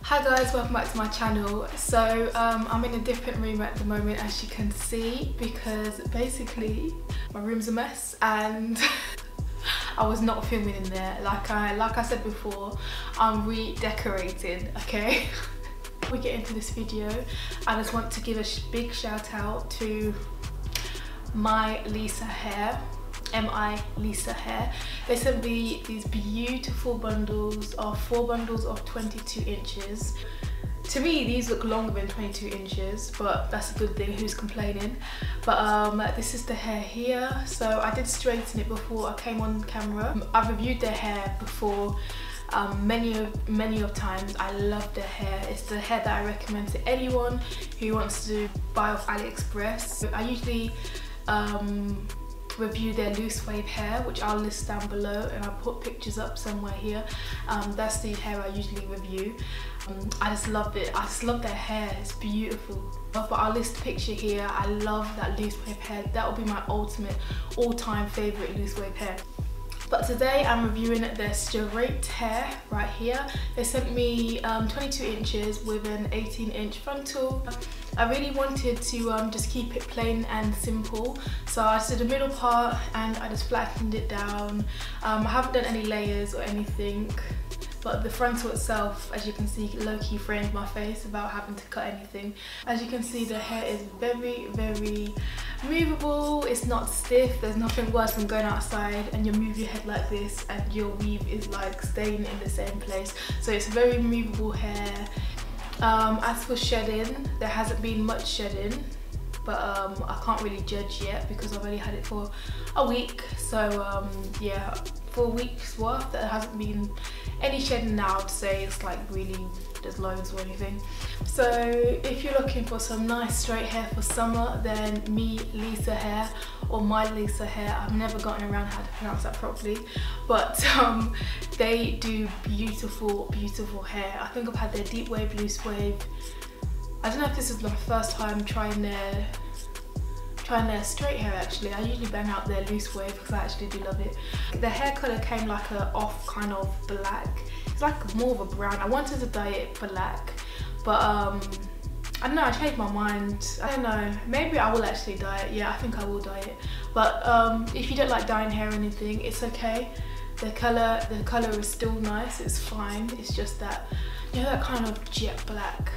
Hi guys, welcome back to my channel. So I'm in a different room at the moment, as you can see, because basically my room's a mess and I was not filming in there. Like I said before, I'm redecorating, okay? Before we get into this video, I just want to give a big shout out to My Lisa Hair. MI Lisa Hair. They sent me these beautiful bundles of 4 bundles of 22 inches. To me these look longer than 22 inches, but that's a good thing, who's complaining? But this is the hair here. So I did straighten it before I came on camera. I've reviewed their hair before many of times. I love their hair. It's the hair that I recommend to anyone who wants to buy off AliExpress. I usually review their loose wave hair, which I'll list down below, and I'll put pictures up somewhere here. That's the hair I usually review. I just love it. I just love their hair. It's beautiful. But I'll list a picture here. I love that loose wave hair. That will be my ultimate all-time favorite loose wave hair. But today I'm reviewing their straight hair right here. They sent me 22 inches with an 18-inch frontal. I really wanted to just keep it plain and simple, so I just did the middle part and I just flattened it down. I haven't done any layers or anything, but the frontal itself, as you can see, low-key framed my face without having to cut anything. As you can see, the hair is very movable. It's not stiff. There's nothing worse than going outside and you move your head like this and your weave is like staying in the same place. So it's very movable hair. As for shedding, there hasn't been much shedding, but I can't really judge yet because I've only had it for a week. So yeah, for a week's worth there hasn't been any shedding. Now I'd say it's like really there's loads or anything. So if you're looking for some nice straight hair for summer, then Me Lisa Hair or My Lisa Hair, I've never gotten around how to pronounce that properly, but they do beautiful hair. I think I've had their deep wave, loose wave. I don't know if this is my first time trying their straight hair. Actually, I usually bang out their loose wave because I actually do love it. The hair colour came like a off kind of black. It's like more of a brown. I wanted to dye it black, but I don't know, I changed my mind. I don't know, maybe I will actually dye it. Yeah, I think I will dye it. But if you don't like dyeing hair or anything, it's okay. The colour is still nice, it's fine. It's just that, you know, that kind of jet black,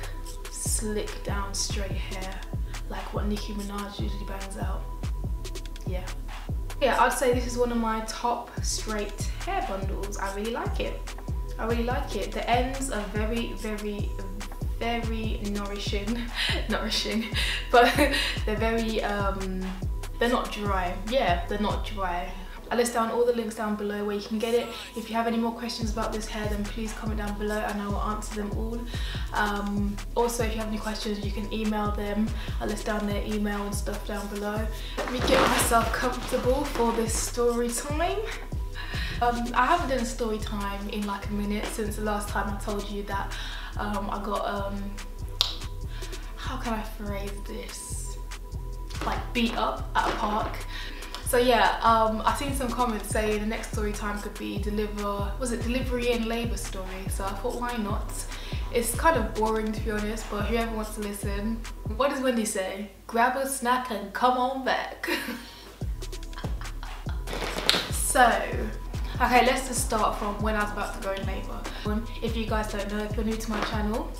slick down straight hair, like what Nicki Minaj usually bangs out. Yeah. Yeah, I'd say this is one of my top straight hair bundles. I really like it. I really like it. The ends are very nourishing, but they're very, they're not dry. Yeah, they're not dry. I'll list down all the links down below where you can get it. If you have any more questions about this hair, then please comment down below and I will answer them all. Also, if you have any questions, you can email them. I'll list down their email and stuff down below. Let me get myself comfortable for this story time. I haven't done a story time in like a minute since the last time I told you that I got, how can I phrase this? Like beat up at a park. So yeah, I've seen some comments saying the next story time could be delivery and labour story. So I thought, why not? It's kind of boring to be honest, but whoever wants to listen. What does Wendy say? Grab a snack and come on back. So, okay, let's just start from when I was about to go in labour. If you guys don't know, if you're new to my channel,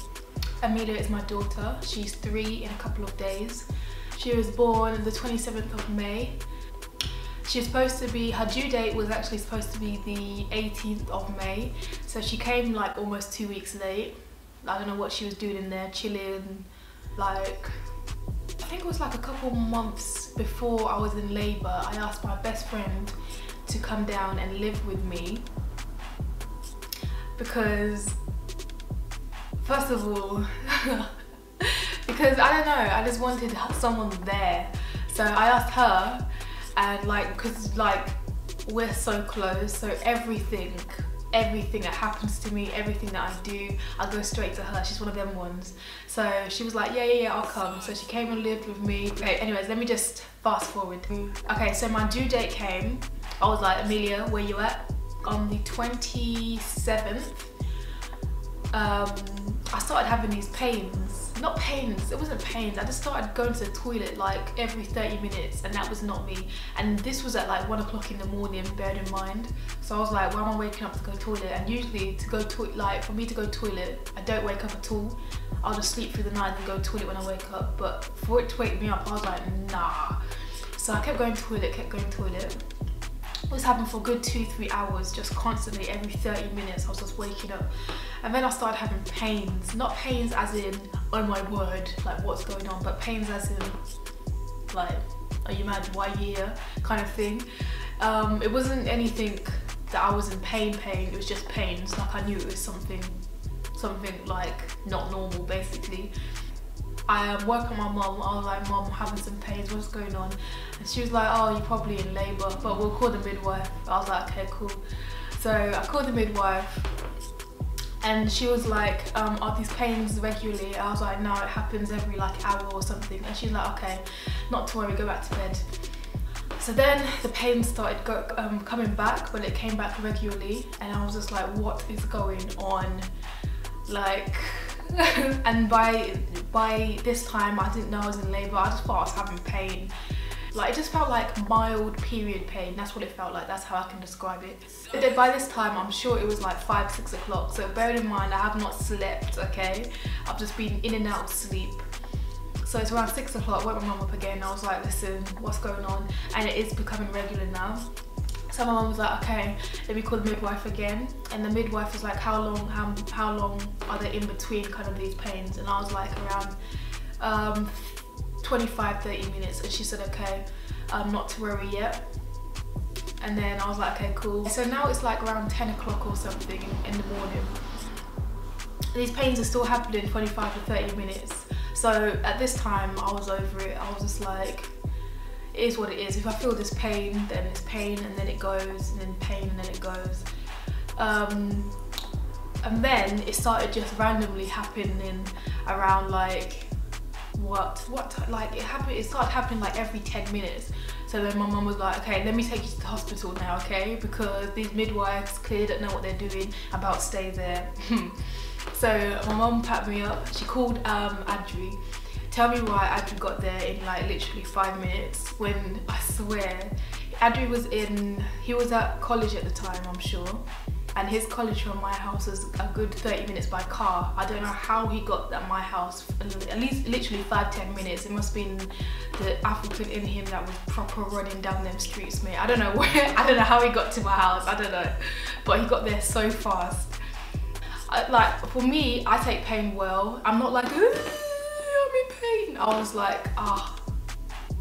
Amelia is my daughter. She's 3 in a couple of days. She was born the 27th of May. She's supposed to be, her due date was actually supposed to be the 18th of May. So she came like almost 2 weeks late. I don't know what she was doing in there, chilling. Like, I think it was like a couple months before I was in labour, I asked my best friend to come down and live with me. Because, first of all, because I don't know, I just wanted someone there. So I asked her, and like, because like we're so close, so everything that happens to me, everything that I do, I go straight to her. She's one of them ones. So she was like, yeah, I'll come. So she came and lived with me. Okay, anyways, let me just fast forward. Okay, so my due date came. I was like, Amelia, where you at? On the 27th, I started having these pains. Not pains, it wasn't pains. I just started going to the toilet like every 30 minutes, and that was not me. And this was at like 1 o'clock in the morning, bear in mind. So I was like, why am I waking up to go toilet? And usually to go to like for me to go toilet, I don't wake up at all. I'll just sleep through the night and go toilet when I wake up. But for it to wake me up, I was like, nah. So I kept going toilet, It was happening for a good 2-3 hours, just constantly every 30 minutes I was just waking up. And then I started having pains, not pains as in, oh my word, like what's going on, but pains as in, like, are you mad, why you here, kind of thing. It wasn't anything that I was in pain, it was just pains, like I knew it was something like not normal basically. I woke up my mum, I was like, Mum, I'm having some pains, what's going on? And she was like, oh, you're probably in labour, but we'll call the midwife. I was like, okay, cool. So I called the midwife and she was like, are these pains regularly? I was like, no, it happens every like hour or something. And she's like, okay, not to worry, go back to bed. So then the pain started coming back, but it came back regularly, and I was just like, what is going on? Like, and by this time I didn't know I was in labour. I just thought I was having pain. Like, it just felt like mild period pain. That's what it felt like. That's how I can describe it. By this time, I'm sure it was like 5-6 o'clock. So bear in mind, I have not slept, okay? I've just been in and out of sleep. So it's around 6 o'clock, I woke my mum up again. I was like, listen, what's going on? And it is becoming regular now. So my mum was like, okay, let me call the midwife again. And the midwife was like, how long are they in between kind of these pains? And I was like, around 25-30 minutes. And she said, okay, not to worry yet. And then I was like, okay, cool. So now it's like around 10 o'clock or something in the morning. These pains are still happening 25 to 30 minutes. So at this time, I was over it. I was just like, it is what it is. If I feel this pain, then it's pain, and then it goes, and then pain, and then it goes. And then it started just randomly happening around like, like it started happening like every 10 minutes. So then my mum was like, okay, let me take you to the hospital now, okay? Because these midwives clearly don't know what they're doing, about stay there. So my mum packed me up, she called Adri. Tell me why Adri got there in like literally 5 minutes, when I swear, Adri was he was at college at the time, I'm sure. And his college from my house is a good 30 minutes by car. I don't know how he got at my house, at least literally 5-10 minutes. It must have been the African in him that was proper running down them streets, mate. I don't know I don't know how he got to my house, I don't know. But he got there so fast. Like, for me, I take pain well. I'm not like, I'm in pain. I was like,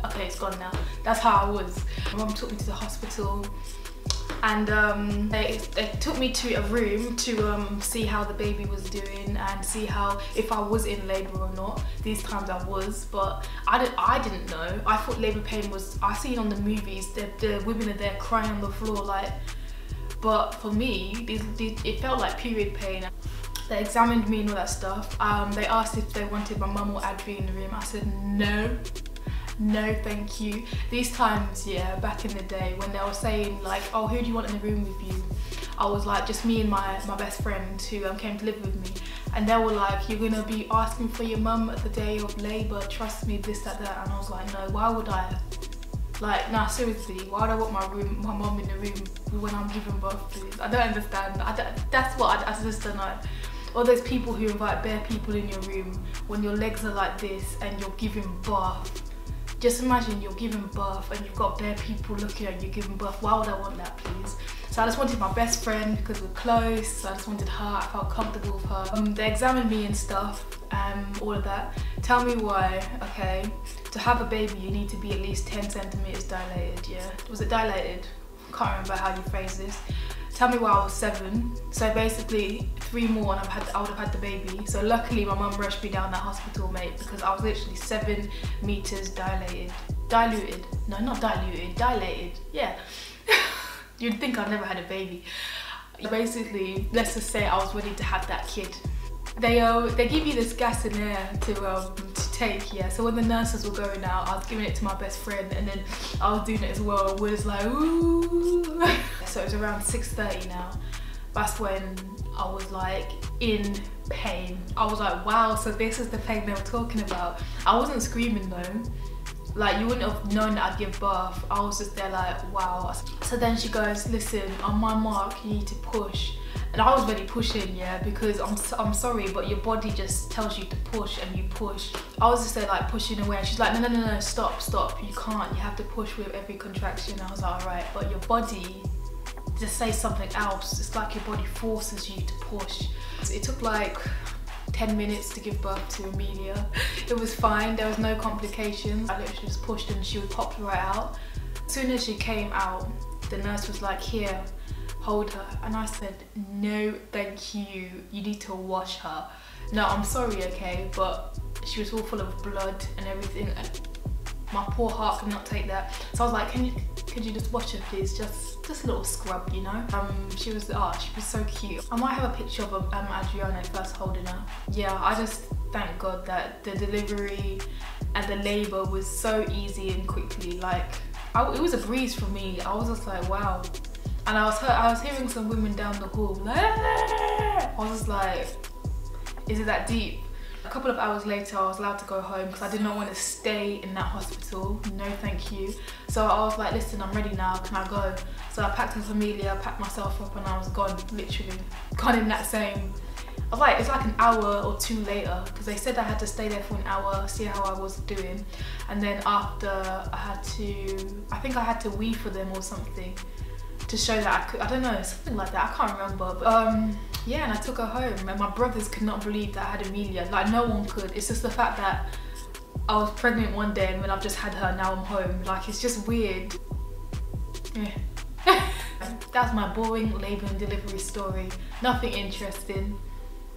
okay, it's gone now. That's how I was. My mum took me to the hospital, and they took me to a room to see how the baby was doing and see if I was in labour or not. These times I was, but I didn't know. I thought labour pain was, I seen on the movies, the women are there crying on the floor, like. But for me, it felt like period pain. They examined me and all that stuff. They asked if they wanted my mum or Adri in the room. I said no, thank you. These times, yeah, back in the day when they were saying like, oh, who do you want in the room with you? I was like, just me and my best friend who came to live with me. And they were like, you're gonna be asking for your mum at the day of labour, trust me, this, that. And I was like, no, why would I? Like, nah, seriously, why would I want my mum in the room when I'm giving birth, please? I don't understand. That's what I just don't know. All those people who invite bare people in your room when your legs are like this and you're giving birth. Just imagine you're giving birth and you've got bare people looking at you giving birth. Why would I want that, please? So I just wanted my best friend because we're close. So I just wanted her. I felt comfortable with her. They examined me and stuff, all of that. Tell me why, okay? To have a baby, you need to be at least 10 centimeters dilated, yeah? Was it dilated? Can't remember how you phrase this. Tell me why I was 7. So basically 3 more and I would have had the baby. So luckily my mum rushed me down the hospital, mate, because I was literally 7 meters dilated. Diluted? No, not diluted, dilated, yeah. You'd think I'd never had a baby. Basically, let's just say I was ready to have that kid. They give you this gas in there to take, yeah. So when the nurses were going out, I was giving it to my best friend, and then I was doing it as well. We're just like, ooh. So it was around 6:30 now. That's when I was like in pain. I was like, wow, so this is the pain they were talking about. I wasn't screaming though. Like, you wouldn't have known that I'd give birth. I was just there like, wow. So then she goes, listen, on my mark, you need to push. And I was really pushing, yeah, because I'm sorry, but your body just tells you to push and you push. I was just there like pushing away. She's like, no, stop. You can't. You have to push with every contraction. I was like, all right, but your body just say something else. It's like your body forces you to push. So it took like 10 minutes to give birth to Amelia. It was fine, there was no complications. I literally just pushed and she would pop right out. As soon as she came out, the nurse was like, here, hold her. And I said, no, thank you. You need to wash her. No, I'm sorry, okay, but she was all full of blood and everything. And my poor heart could not take that. So I was like, could you just wash her, please? Just a little scrub, you know? She was so cute. I might have a picture of Adriana first holding her. Yeah, I just thank God that the delivery and the labour was so easy and quickly. Like, it was a breeze for me. I was just like, wow. And I was hearing some women down the hall, like, I was just like, is it that deep? A couple of hours later, I was allowed to go home because I did not want to stay in that hospital. No, thank you. So I was like, listen, I'm ready now. Can I go? So I packed up Amelia, packed myself up, and I was gone. Literally gone in that same. I was like, it's like an hour or two later because they said I had to stay there for an hour, see how I was doing, and then after I think I had to wee for them or something to show that I could. I don't know, something like that. I can't remember. But yeah, and I took her home, and my brothers could not believe that I had Amelia. Like, no one could. It's just the fact that I was pregnant one day and when I've just had her, now I'm home. Like, it's just weird. Yeah. That's my boring labour and delivery story. Nothing interesting.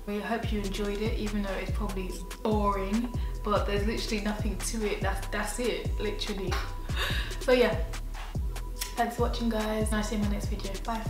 I hope you enjoyed it, even though it's probably boring, but there's literally nothing to it. That's it, literally. So yeah, thanks for watching, guys. I'll see you in my next video. Bye.